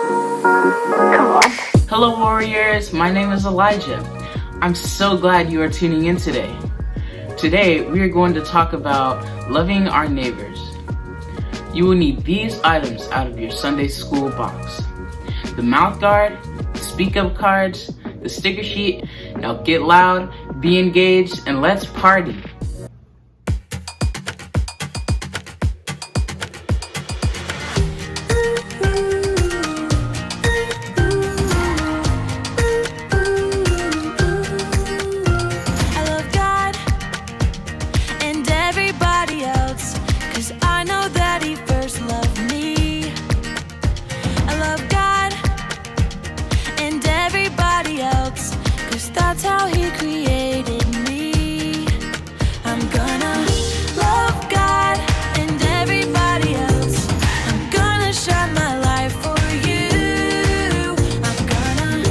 Come on. Hello warriors, my name is Elijah. I'm so glad you are tuning in today. Today we are going to talk about loving our neighbors. You will need these items out of your Sunday school box. The mouth guard, the speak up cards, the sticker sheet. Now get loud, be engaged, and let's party. That's how he created me. I'm gonna love God and everybody else. I'm gonna shine my life for you. I'm gonna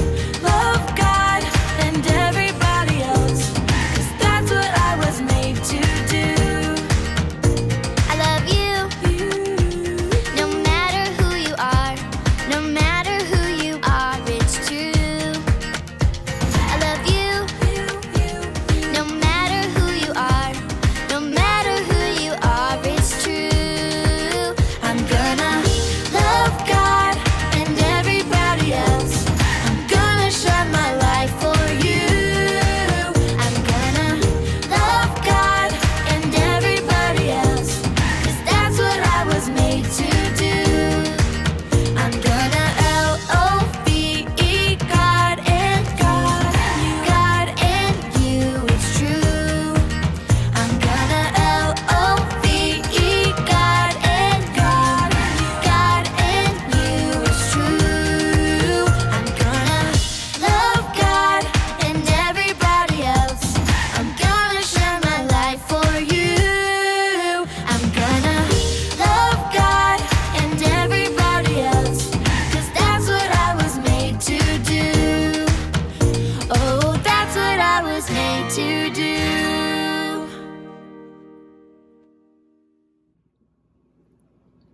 love God and everybody else, 'cause that's what I was made to do. I love you, no matter who you are, no matter who you are, it's true.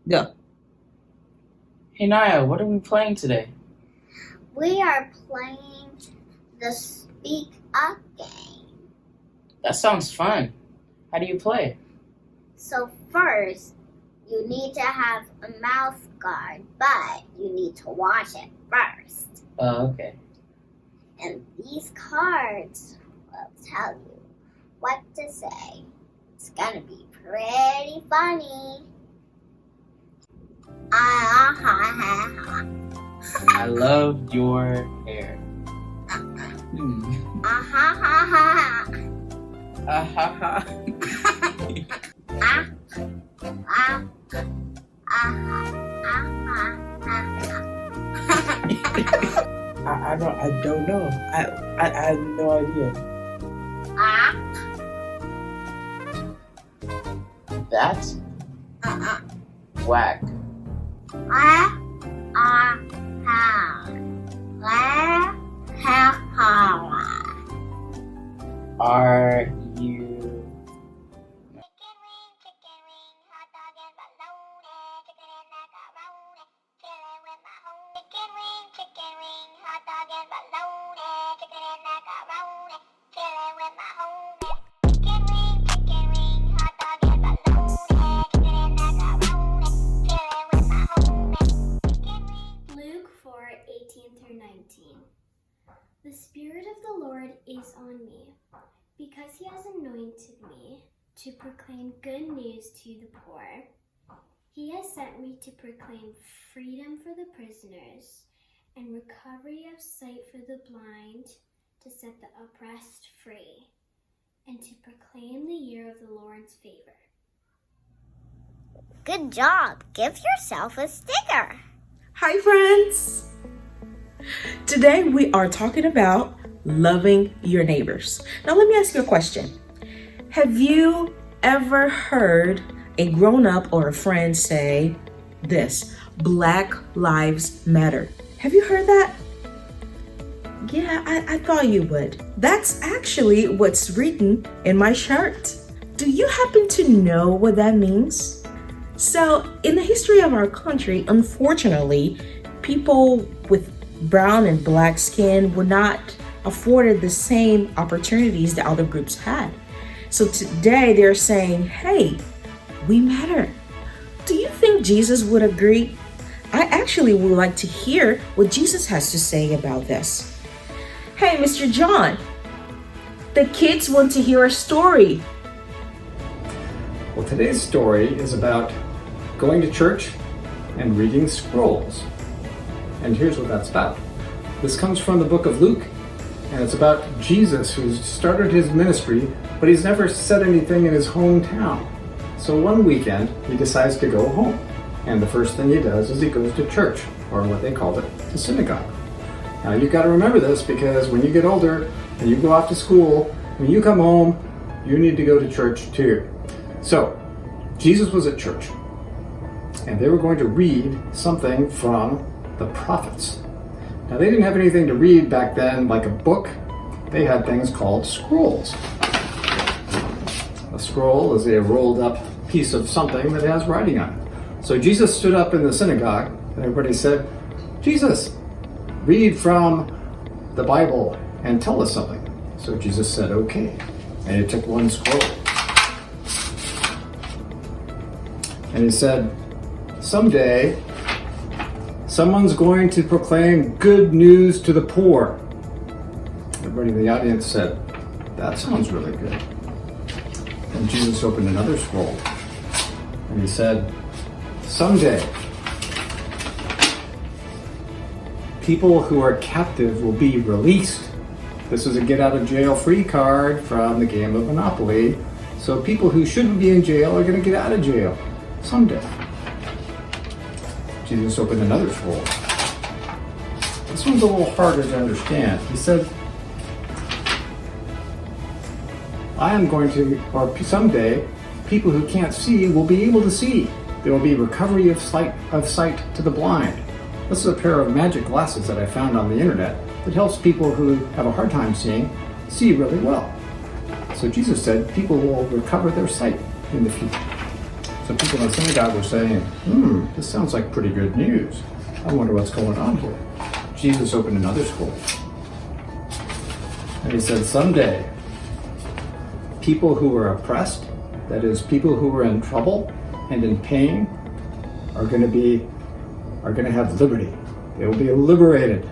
Go. Hey Naya, what are we playing today? We are playing the Speak Up game. That sounds fun. How do you play? So first, you need to have a mouth guard, but you need to wash it first. Oh, okay. And these cards will tell you what to say. It's gonna be pretty funny. I love your hair. I don't know. I have no idea. That's whack. Are you? Luke 4:18-19. The Spirit of the Lord is on me, because he has anointed me to proclaim good news to the poor. He has sent me to proclaim freedom for the prisoners and recovery of sight for the blind, to set the oppressed free, and to proclaim the year of the Lord's favor. Good job. Give yourself a sticker. Hi friends! Today we are talking about loving your neighbors. Now let me ask you a question. Have you ever heard a grown-up or a friend say this, Black Lives Matter? Have you heard that? Yeah, I thought you would. That's actually what's written in my shirt. Do you happen to know what that means? So, in the history of our country, unfortunately, people with brown and black skin were not afforded the same opportunities that other groups had. So today they're saying, hey, we matter. Do you think Jesus would agree? I actually would like to hear what Jesus has to say about this. Hey, Mr. John, the kids want to hear a story. Well, today's story is about going to church and reading scrolls. And here's what that's about. This comes from the book of Luke, and it's about Jesus who's started his ministry, but he's never said anything in his hometown. So one weekend, he decides to go home. And the first thing he does is he goes to church, or what they called it, the synagogue. Now you've got to remember this, because when you get older and you go off to school, when you come home, you need to go to church too. So Jesus was at church, and they were going to read something from the prophets. Now they didn't have anything to read back then like a book. They had things called scrolls. A scroll is a rolled up piece of something that has writing on it. So Jesus stood up in the synagogue, and everybody said, Jesus, read from the Bible and tell us something. So Jesus said, okay. And he took one scroll. And he said, someday, someone's going to proclaim good news to the poor. Everybody in the audience said, that sounds really good. And Jesus opened another scroll. And he said, someday, people who are captive will be released. This is a get out of jail free card from the game of Monopoly. So people who shouldn't be in jail are going to get out of jail someday. Jesus opened another scroll. This one's a little harder to understand. He said, I am going to, or someday, people who can't see will be able to see. There will be recovery of sight to the blind. This is a pair of magic glasses that I found on the internet that helps people who have a hard time seeing see really well. So Jesus said people will recover their sight in the future. So people in the synagogue were saying, this sounds like pretty good news. I wonder what's going on here. Jesus opened another scroll. And he said, someday, people who are oppressed, that is, people who are in trouble and in pain, are going to have liberty. They will be liberated.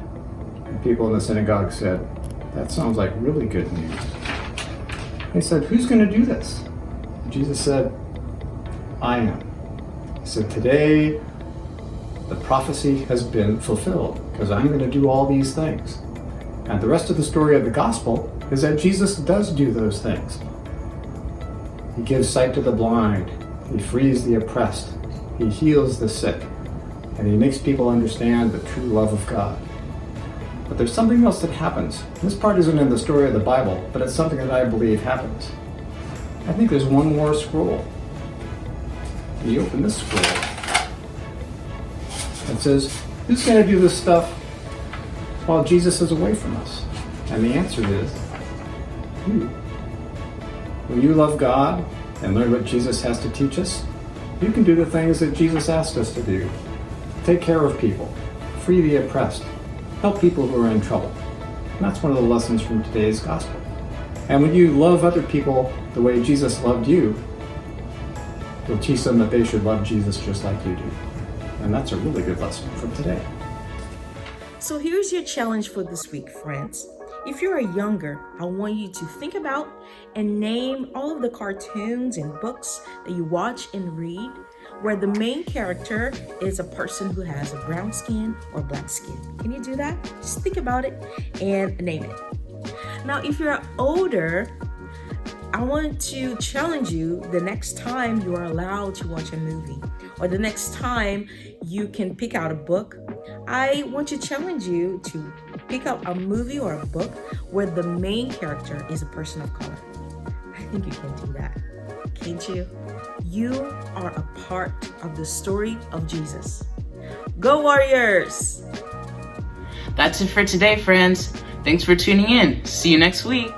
And people in the synagogue said, that sounds like really good news. They said, who's going to do this? Jesus said, I am. He said, today the prophecy has been fulfilled because I'm going to do all these things. And the rest of the story of the gospel is that Jesus does do those things. He gives sight to the blind. He frees the oppressed. He heals the sick. And he makes people understand the true love of God. But there's something else that happens. This part isn't in the story of the Bible, but it's something that I believe happens. I think there's one more scroll. And you open this scroll. It says, who's going to do this stuff while Jesus is away from us? And the answer is, you. When you love God and learn what Jesus has to teach us, you can do the things that Jesus asked us to do. Take care of people, free the oppressed, help people who are in trouble. And that's one of the lessons from today's gospel. And when you love other people the way Jesus loved you, you'll teach them that they should love Jesus just like you do. And that's a really good lesson from today. So here's your challenge for this week, friends. If you're younger, I want you to think about and name all of the cartoons and books that you watch and read where the main character is a person who has a brown skin or black skin. Can you do that? Just think about it and name it. Now, if you're older, I want to challenge you the next time you are allowed to watch a movie or the next time you can pick out a book. I want to challenge you to pick up a movie or a book where the main character is a person of color. I think you can do that, can't you? You are a part of the story of Jesus. Go Warriors! That's it for today, friends. Thanks for tuning in. See you next week.